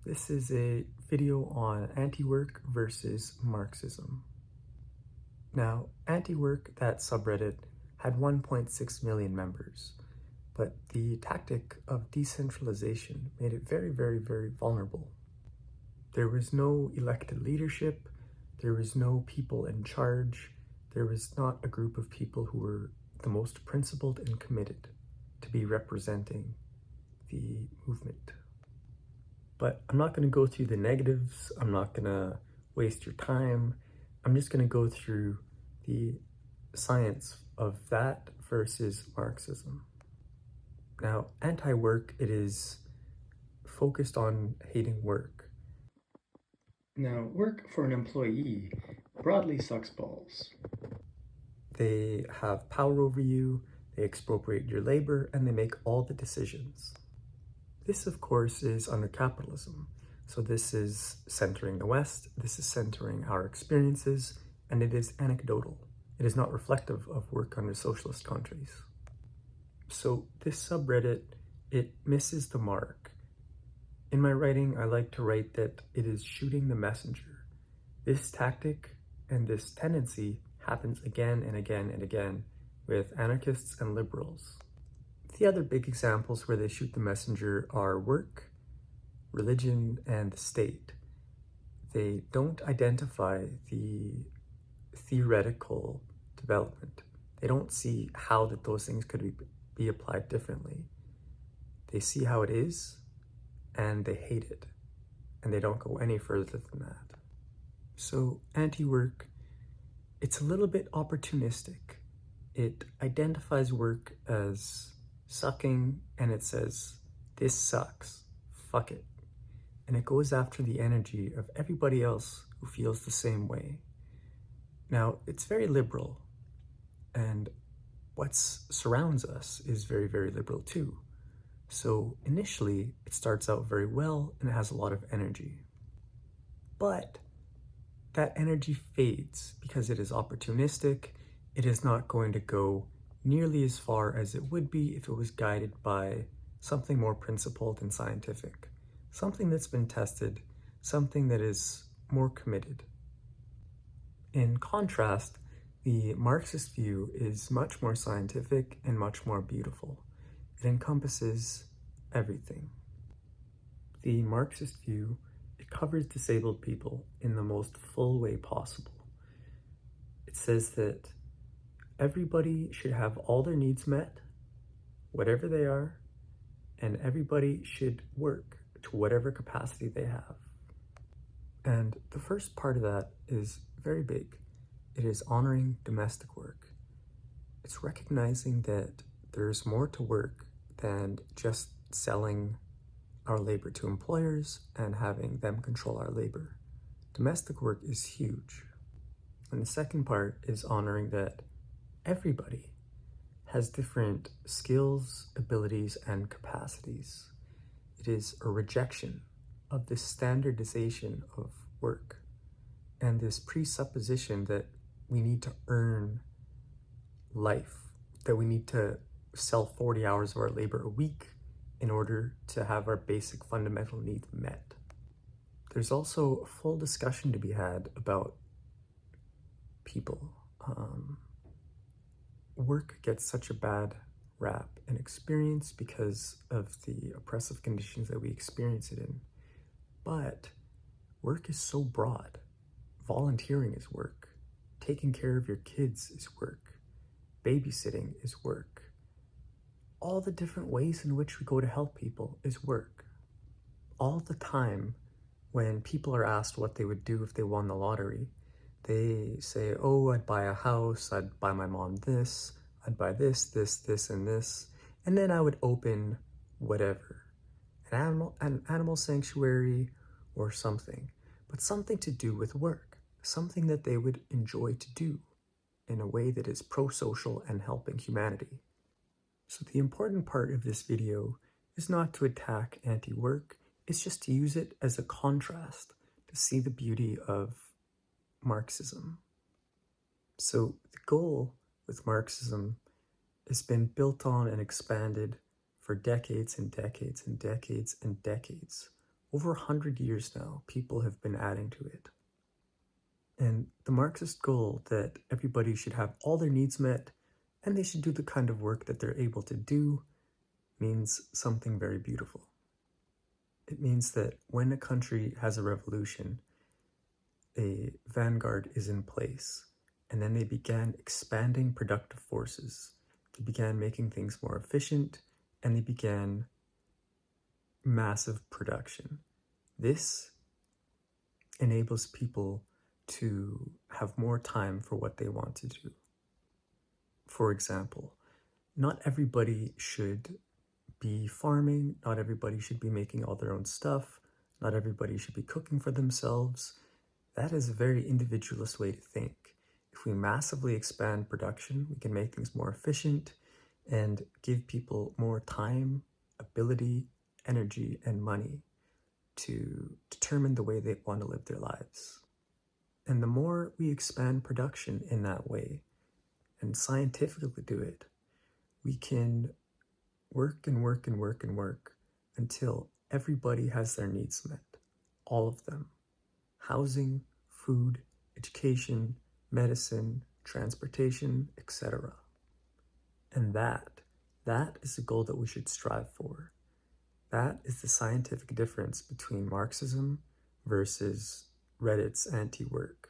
This is a video on anti-work versus Marxism. Now, anti-work, that subreddit, had 1.6 million members, but the tactic of decentralization made it very, very, very vulnerable. There was no elected leadership, there was no people in charge, there was not a group of people who were the most principled and committed to be representing the movement. But I'm not going to go through the negatives, I'm not going to waste your time, I'm just going to go through the science of that versus Marxism. Now, anti-work, it is focused on hating work. Now, work for an employee broadly sucks balls. They have power over you, they expropriate your labor, and they make all the decisions. This, of course, is under capitalism. So this is centering the West, this is centering our experiences, and it is anecdotal. It is not reflective of work under socialist countries. So this subreddit, it misses the mark. In my writing, I like to write that it is shooting the messenger. This tactic and this tendency happens again and again and again with anarchists and liberals. The other big examples where they shoot the messenger are work, religion, and the state. They don't identify the theoretical development. They don't see how that those things could be applied differently. They see how it is, and they hate it, and they don't go any further than that. So anti-work, it's a little bit opportunistic. It identifies work as sucking, and it says, this sucks, fuck it. And it goes after the energy of everybody else who feels the same way. Now, it's very liberal, and what surrounds us is very, very liberal too. So initially, it starts out very well, and it has a lot of energy. But that energy fades because it is opportunistic. It is not going to go nearly as far as it would be if it was guided by something more principled and scientific, something that's been tested, something that is more committed. In contrast, the Marxist view is much more scientific and much more beautiful. It encompasses everything. The Marxist view, it covers disabled people in the most full way possible. It says that everybody should have all their needs met, whatever they are, and everybody should work to whatever capacity they have. And the first part of that is very big. It is honoring domestic work. It's recognizing that there's more to work than just selling our labor to employers and having them control our labor. Domestic work is huge. And the second part is honoring that everybody has different skills, abilities, and capacities. It is a rejection of this standardization of work and this presupposition that we need to earn life, that we need to sell 40 hours of our labor a week in order to have our basic fundamental needs met. There's also a full discussion to be had about people. Work gets such a bad rap and experience because of the oppressive conditions that we experience it in. But work is so broad. Volunteering is work. Taking care of your kids is work. Babysitting is work. All the different ways in which we go to help people is work. All the time when people are asked what they would do if they won the lottery, they say, oh, I'd buy a house, I'd buy my mom this, I'd buy this, this, this, and this, and then I would open whatever, an animal sanctuary or something, but something to do with work, something that they would enjoy to do in a way that is pro-social and helping humanity. So the important part of this video is not to attack anti-work, it's just to use it as a contrast to see the beauty of Marxism. So the goal with Marxism has been built on and expanded for decades and decades and decades and decades over 100 years now, people have been adding to it. And the Marxist goal that everybody should have all their needs met and they should do the kind of work that they're able to do means something very beautiful. It means that when a country has a revolution, a vanguard is in place, and then they began expanding productive forces. They began making things more efficient, and they began massive production. This enables people to have more time for what they want to do. For example, not everybody should be farming, not everybody should be making all their own stuff, not everybody should be cooking for themselves. That is a very individualist way to think. If we massively expand production, we can make things more efficient and give people more time, ability, energy, and money to determine the way they want to live their lives. And the more we expand production in that way and scientifically do it, we can work and work and work and work until everybody has their needs met. All of them. Housing, food, education, medicine, transportation, etc. And that is the goal that we should strive for. That is the scientific difference between Marxism versus Reddit's anti-work.